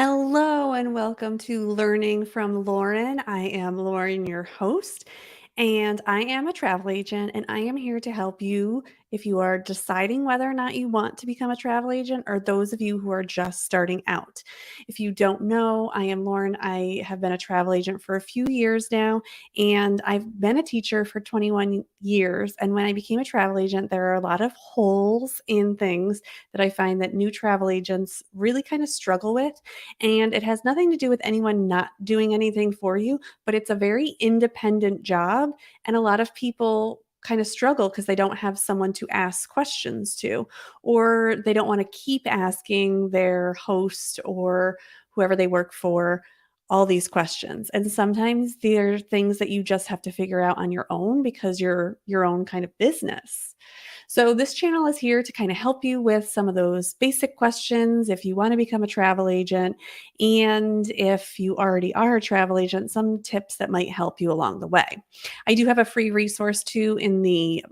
Hello and welcome to Learning from Lauren. I am Lauren, your host, and I am a travel agent, and I am here to help you if you are deciding whether or not you want to become a travel agent, or those of you who are just starting out. If you don't know, I am Lauren. I have been a travel agent for a few years now, and I've been a teacher for 21 years. And when I became a travel agent, there are a lot of holes in things that I find that new travel agents really kind of struggle with. And it has nothing to do with anyone not doing anything for you, but it's a very independent job. And a lot of people kind of struggle because they don't have someone to ask questions to, or they don't want to keep asking their host or whoever they work for all these questions. And sometimes they're things that you just have to figure out on your own because you're your own kind of business. So, this channel is here to kind of help you with some of those basic questions if you want to become a travel agent. And if you already are a travel agent, some tips that might help you along the way. I do have a free resource too in the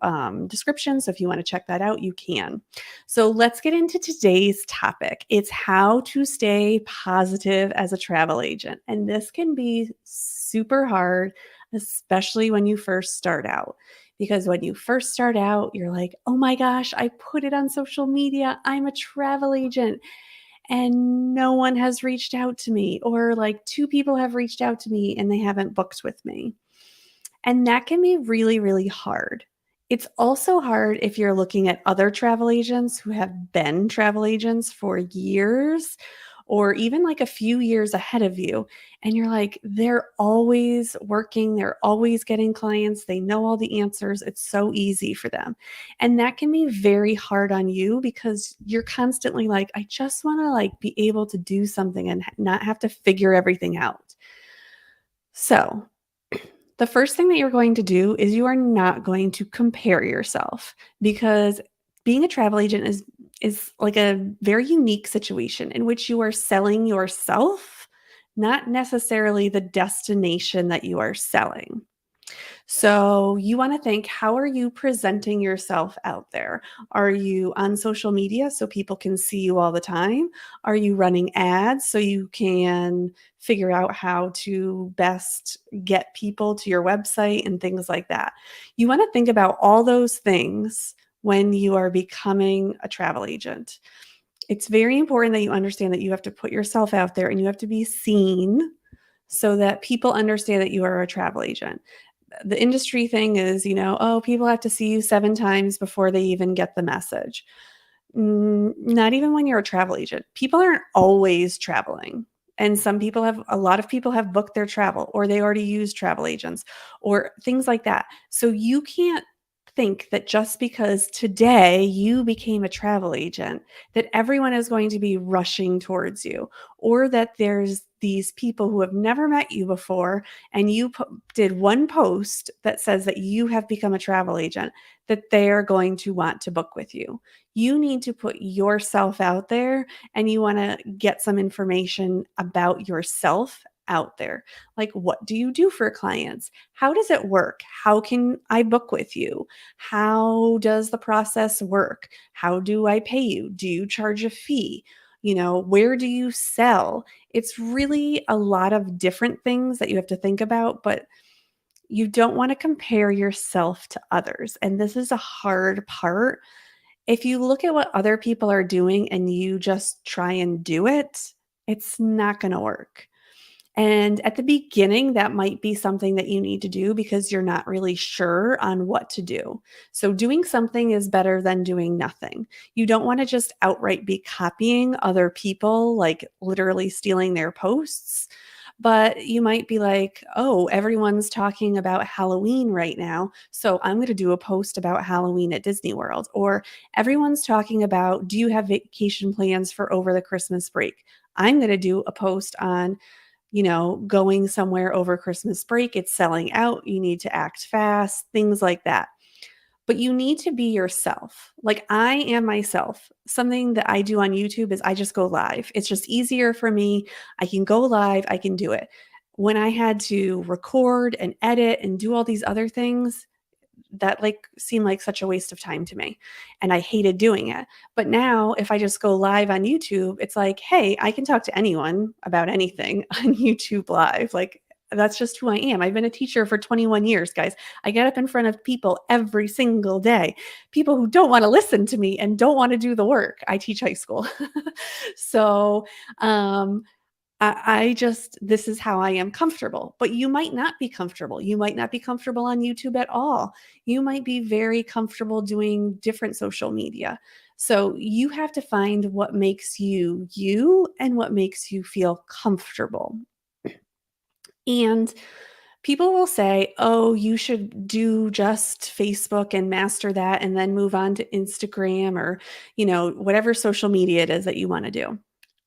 description. So, if you want to check that out, you can. So, let's get into today's topic. It's how to stay positive as a travel agent. And this can be super hard, especially when you first start out. Because when you first start out, you're like, oh my gosh, I put it on social media. I'm a travel agent and no one has reached out to me. Or like two people have reached out to me and they haven't booked with me. And that can be really, really hard. It's also hard if you're looking at other travel agents who have been travel agents for years or even like a few years ahead of you. And you're like, they're always working, they're always getting clients, they know all the answers. It's so easy for them. And that can be very hard on you because you're constantly like, I just want to like be able to do something and not have to figure everything out. So, the first thing that you're going to do is you are not going to compare yourself because being a travel agent is like a very unique situation in which you are selling yourself, not necessarily the destination that you are selling. So you want to think, how are you presenting yourself out there? Are you on social media so people can see you all the time? Are you running ads so you can figure out how to best get people to your website and things like that? You want to think about all those things when you are becoming a travel agent. It's very important that you understand that you have to put yourself out there and you have to be seen so that people understand that you are a travel agent. The industry thing is, oh, people have to see you 7 times before they even get the message. Not even when you're a travel agent. People aren't always traveling. And a lot of people have booked their travel or they already use travel agents or things like that. So you can't think that just because today you became a travel agent, that everyone is going to be rushing towards you, or that there's these people who have never met you before and you did one post that says that you have become a travel agent, that they are going to want to book with you. You need to put yourself out there and you want to get some information about yourself out there. Like, what do you do for clients? How does it work? How can I book with you? How does the process work? How do I pay you? Do you charge a fee? Where do you sell? It's really a lot of different things that you have to think about, but you don't want to compare yourself to others. And this is a hard part. If you look at what other people are doing and you just try and do it, it's not going to work. And at the beginning, that might be something that you need to do because you're not really sure on what to do. So, doing something is better than doing nothing. You don't want to just outright be copying other people, like literally stealing their posts. But you might be like, oh, everyone's talking about Halloween right now. So I'm going to do a post about Halloween at Disney World. Or everyone's talking about, do you have vacation plans for over the Christmas break? I'm going to do a post on going somewhere over Christmas break, it's selling out, you need to act fast, things like that. But you need to be yourself. Like I am myself. Something that I do on YouTube is I just go live. It's just easier for me. I can go live, I can do it. When I had to record and edit and do all these other things, that like seemed like such a waste of time to me. And I hated doing it. But now if I just go live on YouTube, it's like, hey, I can talk to anyone about anything on YouTube Live. Like that's just who I am. I've been a teacher for 21 years, guys. I get up in front of people every single day. People who don't want to listen to me and don't want to do the work. I teach high school. So, um, I just this is how I am comfortable, but you might not be comfortable. You might not be comfortable on YouTube at all. You might be very comfortable doing different social media. So you have to find what makes you you and what makes you feel comfortable. And people will say, "Oh, you should do just Facebook and master that and then move on to Instagram or, whatever social media it is that you want to do."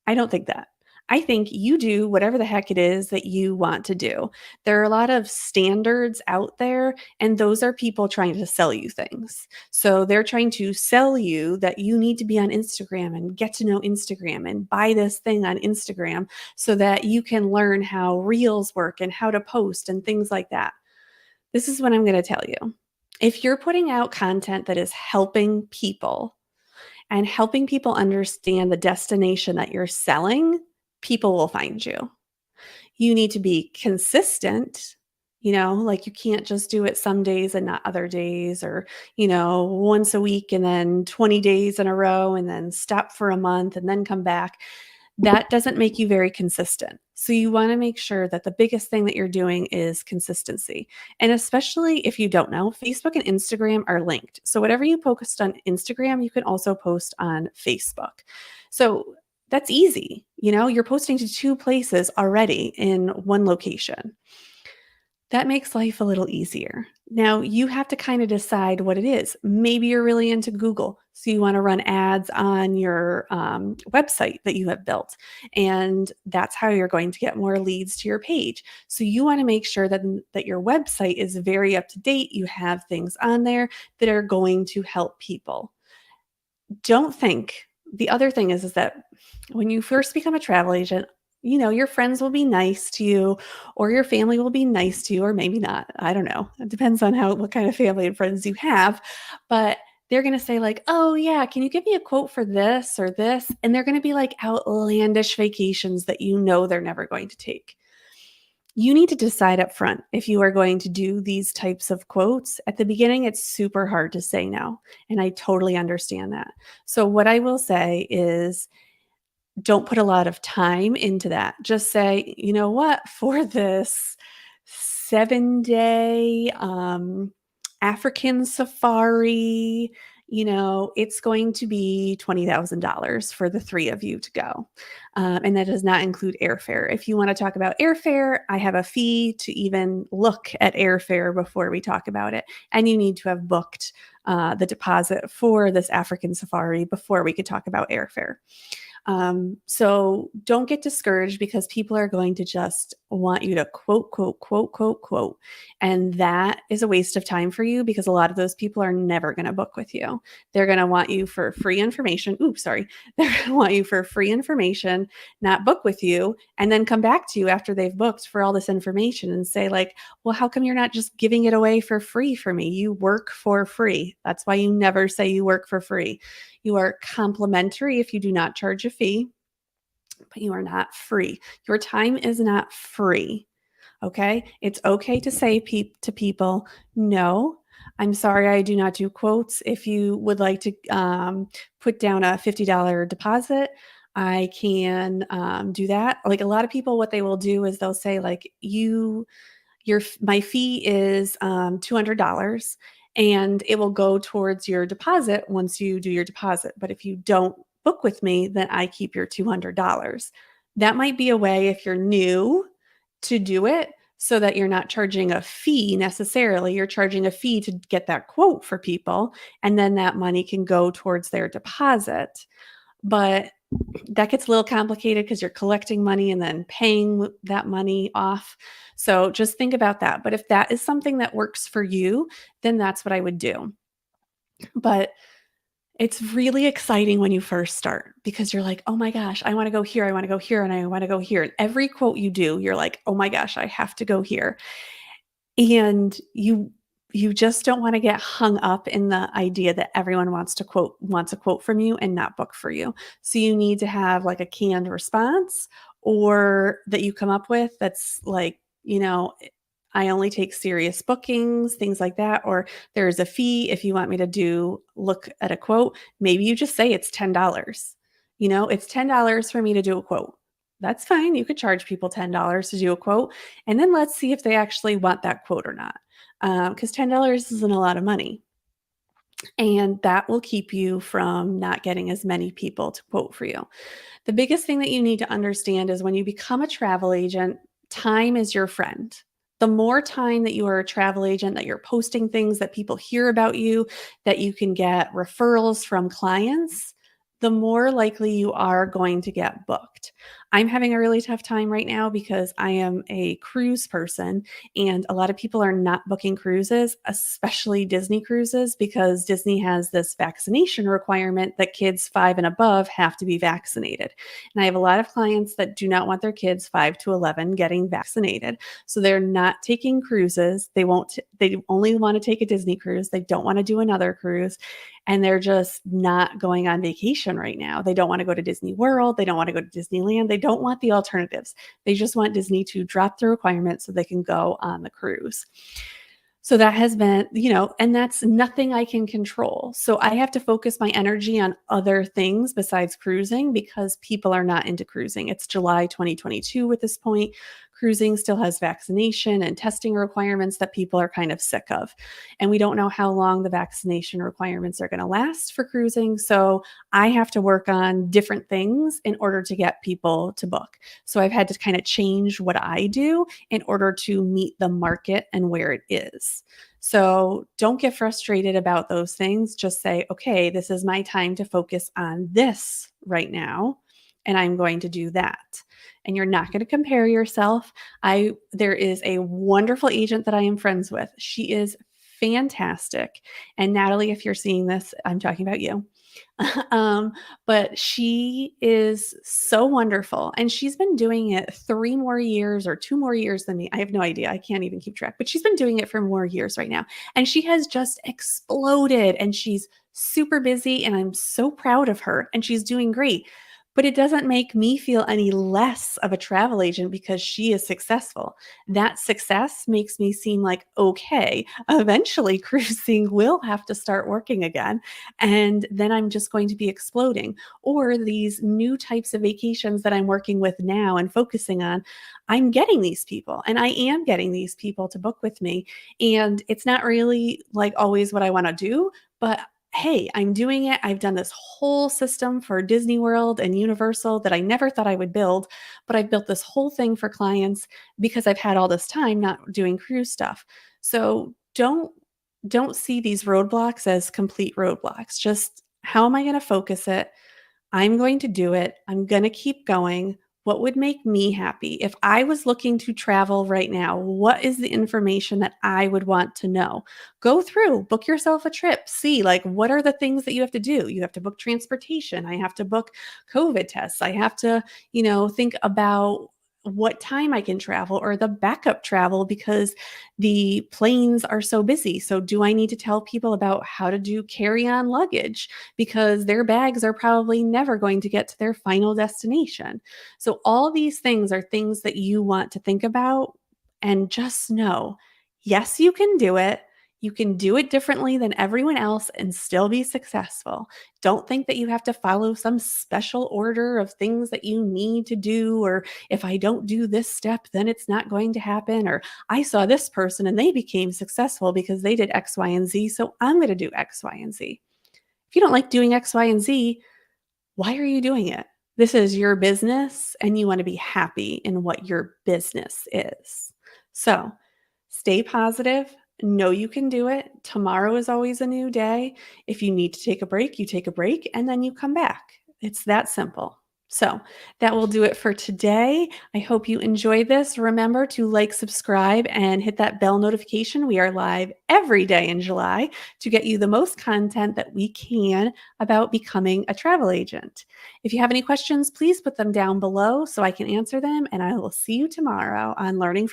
I don't think that. I think you do whatever the heck it is that you want to do. There are a lot of standards out there, and those are people trying to sell you things. So they're trying to sell you that you need to be on Instagram and get to know Instagram and buy this thing on Instagram so that you can learn how reels work and how to post and things like that. This is what I'm going to tell you. If you're putting out content that is helping people, and helping people understand the destination that you're selling, people will find you. You need to be consistent, like you can't just do it some days and not other days, or, once a week and then 20 days in a row and then stop for a month and then come back. That doesn't make you very consistent. So you want to make sure that the biggest thing that you're doing is consistency. And especially if you don't know, Facebook and Instagram are linked. So whatever you post on Instagram, you can also post on Facebook. So that's easy. You're posting to two places already in one location. That makes life a little easier. Now, you have to kind of decide what it is. Maybe you're really into Google, so you want to run ads on your website that you have built, and that's how you're going to get more leads to your page. So you want to make sure that your website is very up to date. You have things on there that are going to help people. Don't think the other thing is that when you first become a travel agent, your friends will be nice to you or your family will be nice to you or maybe not. I don't know. It depends on what kind of family and friends you have, but they're going to say like, "Oh yeah, can you give me a quote for this or this?" And they're going to be like outlandish vacations that they're never going to take. You need to decide up front if you are going to do these types of quotes. At the beginning, it's super hard to say no, and I totally understand that. So what I will say is don't put a lot of time into that. Just say, "You know what? For this 7-day African safari, it's going to be $20,000 for the three of you to go." And that does not include airfare. If you want to talk about airfare, I have a fee to even look at airfare before we talk about it. And you need to have booked the deposit for this African safari before we could talk about airfare. So don't get discouraged because people are going to just want you to quote, quote, quote, quote, quote. And that is a waste of time for you because a lot of those people are never going to book with you. They're going to want you for free information. Oops, sorry. They're going to want you for free information, not book with you, and then come back to you after they've booked for all this information and say, like, "Well, how come you're not just giving it away for free for me? You work for free." That's why you never say you work for free. You are complimentary if you do not charge a fee, but you are not free. Your time is not free. Okay. It's okay to say to people, "No, I'm sorry, I do not do quotes. If you would like to put down a $50 deposit, I can do that." Like a lot of people, what they will do is they'll say, like, my fee is $200 and it will go towards your deposit once you do your deposit. But if you don't book with me, then I keep your $200. That might be a way if you're new to do it so that you're not charging a fee necessarily. You're charging a fee to get that quote for people, and then that money can go towards their deposit. But that gets a little complicated because you're collecting money and then paying that money off. So just think about that. But if that is something that works for you, then that's what I would do. But it's really exciting when you first start because you're like, "Oh my gosh, I want to go here, I want to go here, and I want to go here." And every quote you do, you're like, "Oh my gosh, I have to go here." And you just don't want to get hung up in the idea that everyone wants a quote from you and not book for you. So you need to have like a canned response or that you come up with that's like, I only take serious bookings, things like that, or there's a fee if you want me to look at a quote. Maybe you just say it's $10. It's $10 for me to do a quote. That's fine. You could charge people $10 to do a quote, and then let's see if they actually want that quote or not. Because $10 isn't a lot of money. And that will keep you from not getting as many people to quote for you. The biggest thing that you need to understand is when you become a travel agent, time is your friend. The more time that you are a travel agent, that you're posting things, that people hear about you, that you can get referrals from clients, the more likely you are going to get booked. I'm having a really tough time right now because I am a cruise person and a lot of people are not booking cruises, especially Disney cruises, because Disney has this vaccination requirement that kids 5 and above have to be vaccinated. And I have a lot of clients that do not want their kids 5 to 11 getting vaccinated. So they're not taking cruises. They only want to take a Disney cruise. They don't want to do another cruise. And they're just not going on vacation right now. They don't want to go to Disney World. They don't want to go to Disneyland. They don't want the alternatives. They just want Disney to drop the requirements so they can go on the cruise. So that has been, and that's nothing I can control. So I have to focus my energy on other things besides cruising because people are not into cruising. It's July 2022 at this point. Cruising still has vaccination and testing requirements that people are kind of sick of. And we don't know how long the vaccination requirements are going to last for cruising. So I have to work on different things in order to get people to book. So I've had to kind of change what I do in order to meet the market and where it is. So don't get frustrated about those things. Just say, okay, this is my time to focus on this right now, and I'm going to do that. And you're not going to compare yourself. There is a wonderful agent that I am friends with. She is fantastic. And Natalie, if you're seeing this, I'm talking about you. But she is so wonderful. And she's been doing it 3 more years or 2 more years than me. I have no idea. I can't even keep track, but she's been doing it for more years right now. And she has just exploded and she's super busy. And I'm so proud of her. And she's doing great. But it doesn't make me feel any less of a travel agent because she is successful. That success makes me seem like, okay, eventually cruising will have to start working again. And then I'm just going to be exploding. Or these new types of vacations that I'm working with now and focusing on, I'm getting these people and I am getting these people to book with me. And it's not really like always what I want to do, but hey, I'm doing it. I've done this whole system for Disney World and Universal that I never thought I would build, but I've built this whole thing for clients because I've had all this time not doing cruise stuff. So don't see these roadblocks as complete roadblocks. Just how am I going to focus it? I'm going to do it. I'm going to keep going. What would make me happy? If I was looking to travel right now, what is the information that I would want to know? Go through, book yourself a trip, see like what are the things that you have to do? You have to book transportation. I have to book COVID tests. I have to, think about what time I can travel or the backup travel because the planes are so busy. So, do I need to tell people about how to do carry on luggage because their bags are probably never going to get to their final destination? So, all these things are things that you want to think about and just know yes, you can do it. You can do it differently than everyone else and still be successful. Don't think that you have to follow some special order of things that you need to do, or if I don't do this step, then it's not going to happen, or I saw this person and they became successful because they did X, Y, and Z. So I'm going to do X, Y, and Z. If you don't like doing X, Y, and Z, why are you doing it? This is your business and you want to be happy in what your business is. So stay positive. Know you can do it. Tomorrow is always a new day. If you need to take a break, you take a break and then you come back. It's that simple. So that will do it for today. I hope you enjoyed this. Remember to like, subscribe, and hit that bell notification. We are live every day in July to get you the most content that we can about becoming a travel agent. If you have any questions, please put them down below so I can answer them. And I will see you tomorrow on Learning from